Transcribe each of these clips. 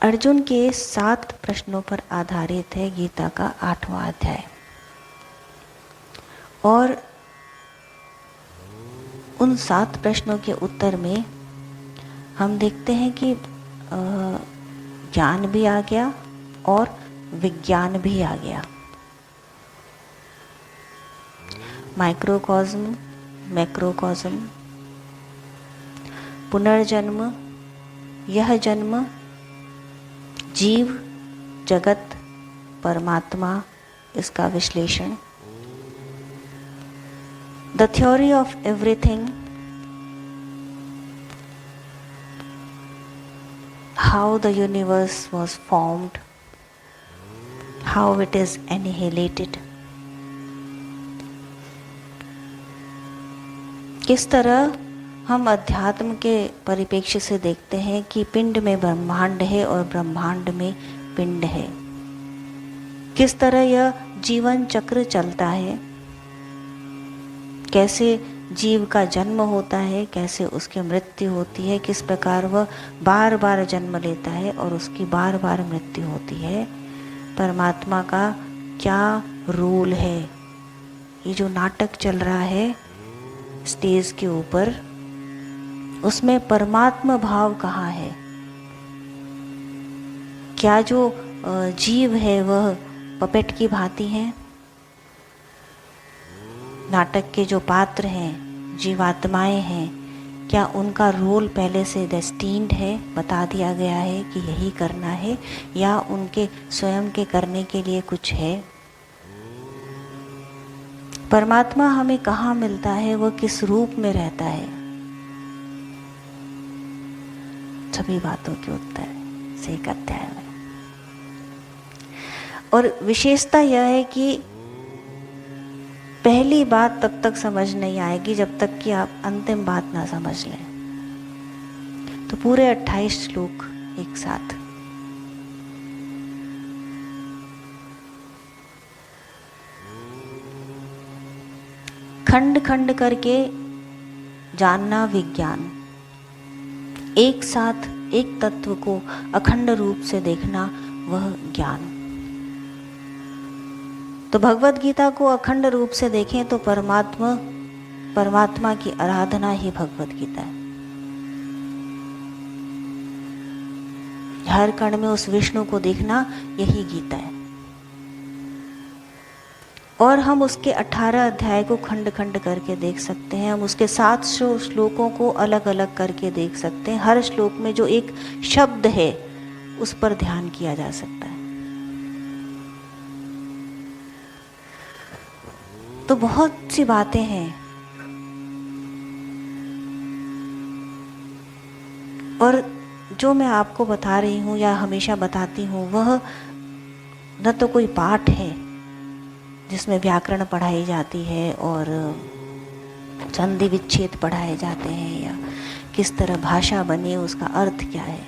अर्जुन के 7 प्रश्नों पर आधारित है गीता का 8वां अध्याय। और उन 7 प्रश्नों के उत्तर में हम देखते हैं कि ज्ञान भी आ गया और विज्ञान भी आ गया। माइक्रोकॉस्म, मैक्रोकॉस्म, पुनर्जन्म, यह जन्म, जीव, जगत, परमात्मा, इसका विश्लेषण, the theory of everything, how the universe was formed, how it is annihilated, किस तरह हम अध्यात्म के परिप्रेक्ष्य से देखते हैं कि पिंड में ब्रह्मांड है और ब्रह्मांड में पिंड है, किस तरह यह जीवन चक्र चलता है, कैसे जीव का जन्म होता है, कैसे उसकी मृत्यु होती है, किस प्रकार वह बार बार जन्म लेता है और उसकी बार बार मृत्यु होती है, परमात्मा का क्या रोल है। ये जो नाटक चल रहा है स्टेज के ऊपर, उसमें परमात्मा भाव कहाँ है? क्या जो जीव है वह पपेट की भांति है? नाटक के जो पात्र हैं, जीवात्माएं हैं, क्या उनका रोल पहले से डेस्टिन्ड है, बता दिया गया है कि यही करना है, या उनके स्वयं के करने के लिए कुछ है? परमात्मा हमें कहाँ मिलता है, वह किस रूप में रहता है? सभी बातों के उत्तर से एक अध्याय में। और विशेषता यह है कि पहली बात तब तक समझ नहीं आएगी जब तक कि आप अंतिम बात ना समझ लें। तो पूरे 28 श्लोक एक साथ। खंड खंड करके जानना विज्ञान, एक साथ एक तत्व को अखंड रूप से देखना वह ज्ञान। तो भगवत गीता को अखंड रूप से देखें तो परमात्मा की आराधना ही भगवत गीता है। हर कण में उस विष्णु को देखना यही गीता है। और हम उसके 18 अध्याय को खंड खंड करके देख सकते हैं। हम उसके 700 श्लोकों को अलग अलग करके देख सकते हैं। हर श्लोक में जो एक शब्द है उस पर ध्यान किया जा सकता है। तो बहुत सी बातें हैं और जो मैं आपको बता रही हूँ या हमेशा बताती हूँ, वह न तो कोई पाठ है जिसमें व्याकरण पढ़ाई जाती है और संधि विच्छेद पढ़ाए जाते हैं, या किस तरह भाषा बनी उसका अर्थ क्या है।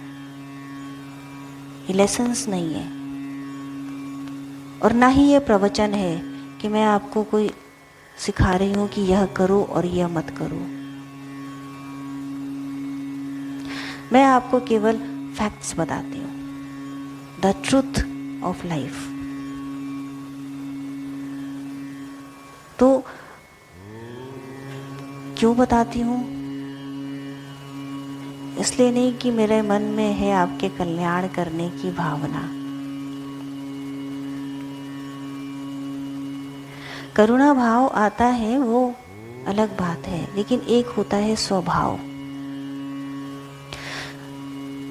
ये लेसन्स नहीं है। और ना ही ये प्रवचन है कि मैं आपको कोई सिखा रही हूँ कि यह करो और यह मत करो। मैं आपको केवल फैक्ट्स बताती हूँ, द ट्रूथ ऑफ लाइफ। तो क्यों बताती हूँ? इसलिए नहीं कि मेरे मन में है आपके कल्याण करने की भावना। करुणा भाव आता है वो अलग बात है, लेकिन एक होता है स्वभाव।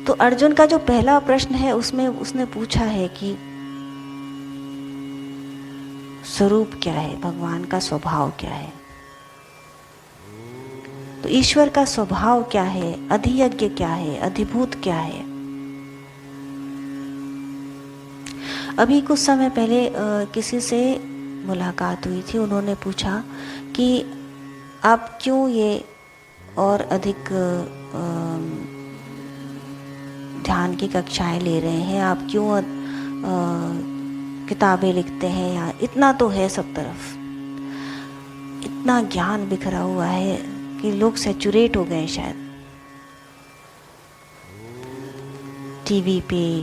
तो अर्जुन का जो पहला प्रश्न है उसमें उसने पूछा है कि स्वरूप क्या है, भगवान का स्वभाव क्या है। तो ईश्वर का स्वभाव क्या है, अधियज्ञ क्या है, अधिभूत क्या है। अभी कुछ समय पहले किसी से मुलाकात हुई थी। उन्होंने पूछा कि आप क्यों ये और अधिक ध्यान की कक्षाएं ले रहे हैं, आप क्यों किताबें लिखते हैं, या इतना तो है सब तरफ, इतना ज्ञान बिखरा हुआ है कि लोग सैचुरेट हो गए शायद टीवी पे,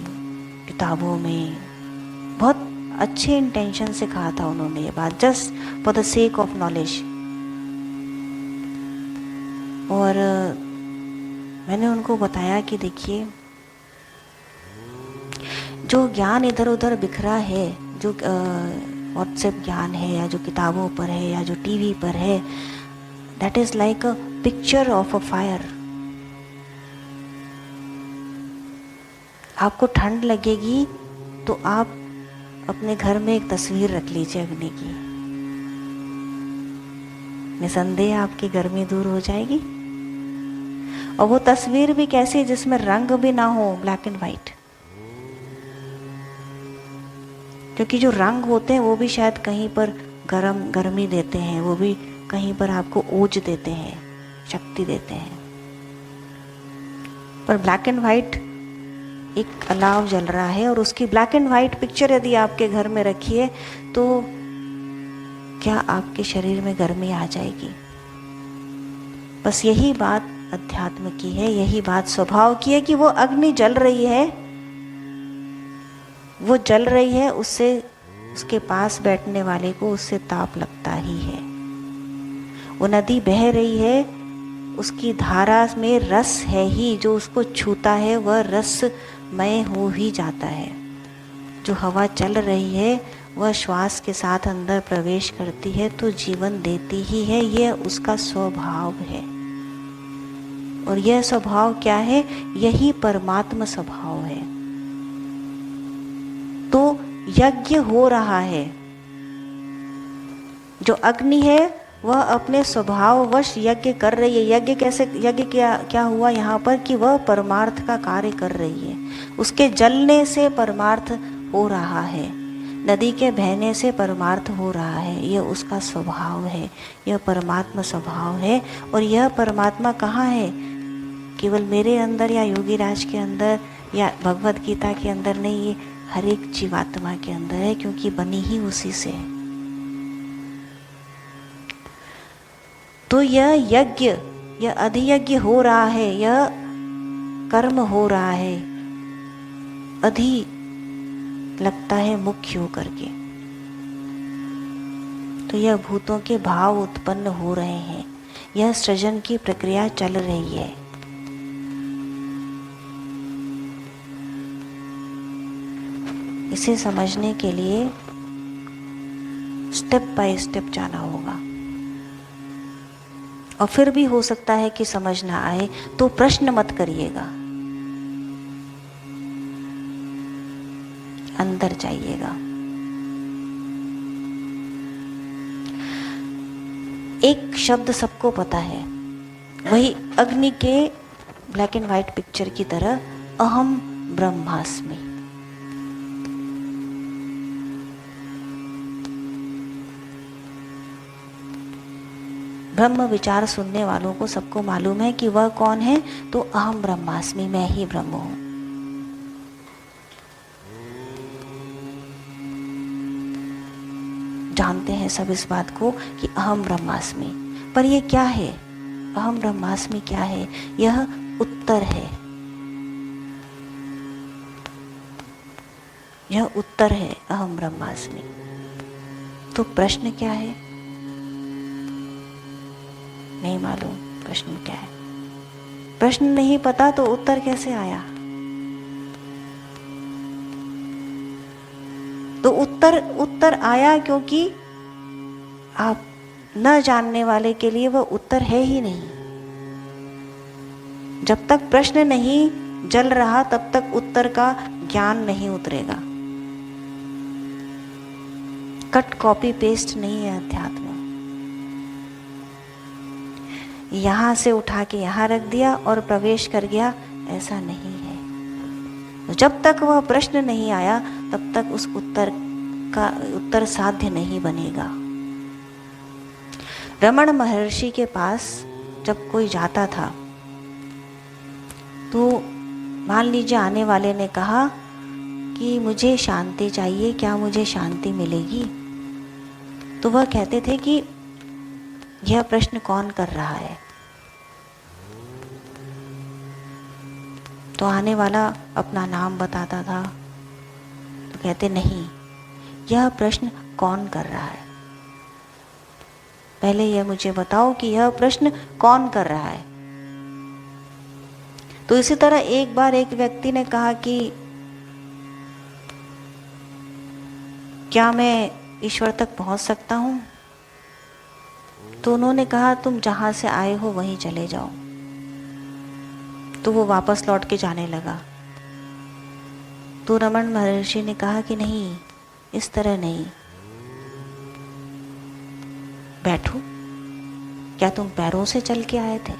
किताबों में बहुत अच्छे इंटेंशन से कहा था उन्होंने ये बात, just for the sake of knowledge. और मैंने उनको बताया कि देखिए, जो ज्ञान इधर उधर बिखरा है, जो व्हाट्सएप ज्ञान है या जो किताबों पर है या जो टीवी पर है, that is like a picture of a fire. आपको ठंड लगेगी तो आप अपने घर में एक तस्वीर रख लीजिए अग्नि की, निसंदेह आपकी गर्मी दूर हो जाएगी। और वो तस्वीर भी कैसी, जिसमें रंग भी ना हो, ब्लैक एंड वाइट। क्योंकि जो रंग होते हैं वो भी शायद कहीं पर गर्मी देते हैं, वो भी कहीं पर आपको ओज देते हैं, शक्ति देते हैं। पर ब्लैक एंड वाइट, एक अलाव जल रहा है और उसकी ब्लैक एंड वाइट पिक्चर यदि आपके घर में रखिए तो क्या आपके शरीर में गर्मी आ जाएगी? बस यही बात अध्यात्म की है, यही बात स्वभाव की है कि वो अग्नि जल रही है, वो जल रही है, उससे उसके पास बैठने वाले को उससे ताप लगता ही है। वो नदी बह रही है, उसकी धारा में रस है ही, जो उसको छूता है वह रसमय हो ही जाता है। जो हवा चल रही है वह श्वास के साथ अंदर प्रवेश करती है तो जीवन देती ही है, यह उसका स्वभाव है। और यह स्वभाव क्या है? यही परमात्मा स्वभाव है। तो यज्ञ हो रहा है, जो अग्नि है वह अपने स्वभाववश यज्ञ कर रही है। यज्ञ कैसे, यज्ञ क्या हुआ यहाँ पर कि वह परमार्थ का कार्य कर रही है। उसके जलने से परमार्थ हो रहा है, नदी के बहने से परमार्थ हो रहा है। यह उसका स्वभाव है, यह परमात्मा स्वभाव है। और यह परमात्मा कहाँ है? केवल मेरे अंदर या योगी राज के अंदर या भगवत गीता के अंदर नहीं, ये हर एक जीवात्मा के अंदर है, क्योंकि बनी ही उसी से है। तो यह यज्ञ, यह अधियज्ञ हो रहा है, यह कर्म हो रहा है, अधि लगता है मुख्य होकर के। तो यह भूतों के भाव उत्पन्न हो रहे हैं, यह सृजन की प्रक्रिया चल रही है। इसे समझने के लिए स्टेप बाय स्टेप जाना होगा। और फिर भी हो सकता है कि समझ ना आए तो प्रश्न मत करिएगा, अंदर जाइएगा। एक शब्द सबको पता है, वही अग्नि के ब्लैक एंड व्हाइट पिक्चर की तरह, अहम ब्रह्मास्मि। ब्रह्म विचार सुनने वालों को सबको मालूम है कि वह कौन है, तो अहम ब्रह्मास्मि, मैं ही ब्रह्म हूं। जानते हैं सब इस बात को कि अहम ब्रह्मास्मि। पर यह क्या है? अहम ब्रह्मास्मि क्या है? यह उत्तर है, यह उत्तर है अहम ब्रह्मास्मि। तो प्रश्न क्या है? नहीं मालूम प्रश्न क्या है। प्रश्न नहीं पता तो उत्तर कैसे आया? तो उत्तर आया क्योंकि आप न जानने वाले के लिए वह उत्तर है ही नहीं। जब तक प्रश्न नहीं जल रहा तब तक उत्तर का ज्ञान नहीं उतरेगा। कट कॉपी पेस्ट नहीं है अध्यात्म। यहां से उठा के यहां रख दिया और प्रवेश कर गया, ऐसा नहीं है। तो जब तक वह प्रश्न नहीं आया तब तक उस उत्तर साध्य नहीं बनेगा। रमण महर्षि के पास जब कोई जाता था तो मान लीजिए आने वाले ने कहा कि मुझे शांति चाहिए, क्या मुझे शांति मिलेगी? तो वह कहते थे कि यह प्रश्न कौन कर रहा है? तो आने वाला अपना नाम बताता था, कहते नहीं, यह प्रश्न कौन कर रहा है, पहले यह मुझे बताओ कि यह प्रश्न कौन कर रहा है। तो इसी तरह एक बार एक व्यक्ति ने कहा कि क्या मैं ईश्वर तक पहुंच सकता हूं? तो उन्होंने कहा तुम जहां से आए हो वहीं चले जाओ। तो वो वापस लौट के जाने लगा। तो रमन महर्षि ने कहा कि नहीं, इस तरह नहीं, बैठो, क्या तुम पैरों से चल के आए थे?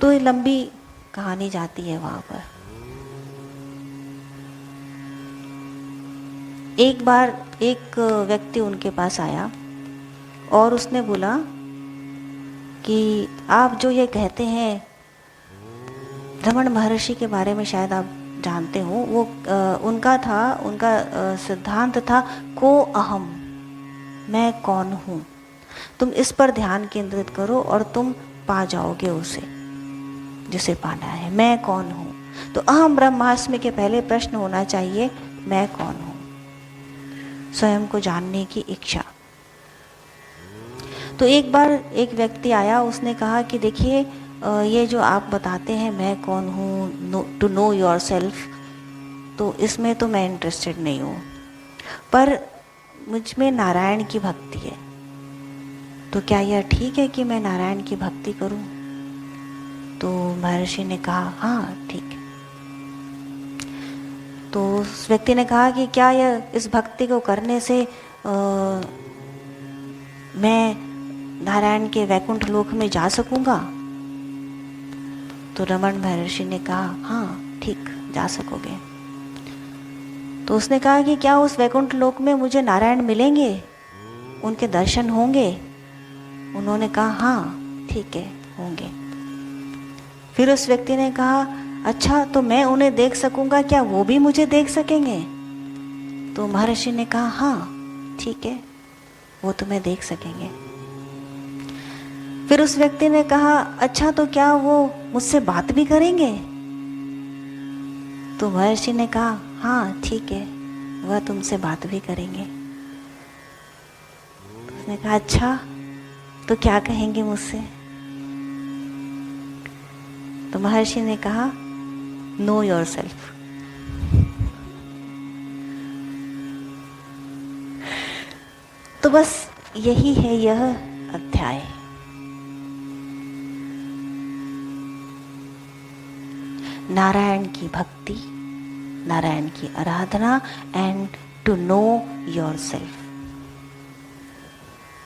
तो ये लंबी कहानी जाती है वहां पर। एक बार एक व्यक्ति उनके पास आया और उसने बोला कि आप जो ये कहते हैं, रमन महर्षि के बारे में शायद आप जानते हो, वो उनका सिद्धांत था को अहम, मैं कौन हूँ। तुम इस पर ध्यान केंद्रित करो और तुम पा जाओगे उसे जिसे पाना है, मैं कौन हूँ। तो अहम ब्रह्मास्मि के पहले प्रश्न होना चाहिए, मैं कौन हूँ, स्वयं को जानने की इच्छा। तो एक बार एक व्यक्ति आया, उसने कहा कि देखिए ये जो आप बताते हैं मैं कौन हूँ, टू नो योर सेल्फ, तो इसमें तो मैं इंटरेस्टेड नहीं हूँ, पर मुझ में नारायण की भक्ति है, तो क्या यह ठीक है कि मैं नारायण की भक्ति करूं? तो महर्षि ने कहा हाँ ठीक है। तो उस व्यक्ति ने कहा कि क्या यह इस भक्ति को करने से मैं नारायण के वैकुंठ लोक में जा सकूंगा? तो रमन महर्षि ने कहा हाँ ठीक, जा सकोगे। तो उसने कहा कि क्या उस वैकुंठ लोक में मुझे नारायण मिलेंगे, उनके दर्शन होंगे? उन्होंने कहा हाँ ठीक है, होंगे। फिर उस व्यक्ति ने कहा अच्छा, तो मैं उन्हें देख सकूंगा, क्या वो भी मुझे देख सकेंगे? तो महर्षि ने कहा हाँ ठीक है, वो तुम्हें देख सकेंगे। फिर उस व्यक्ति ने कहा अच्छा, तो क्या वो मुझसे बात भी करेंगे? तो महर्षि ने कहा हाँ ठीक है, वह तुमसे बात भी करेंगे। उसने कहा अच्छा, तो क्या कहेंगे मुझसे? तो महर्षि ने कहा नो योर सेल्फ। तो बस यही है यह अध्याय। नारायण की भक्ति, नारायण की आराधना, and to know your self.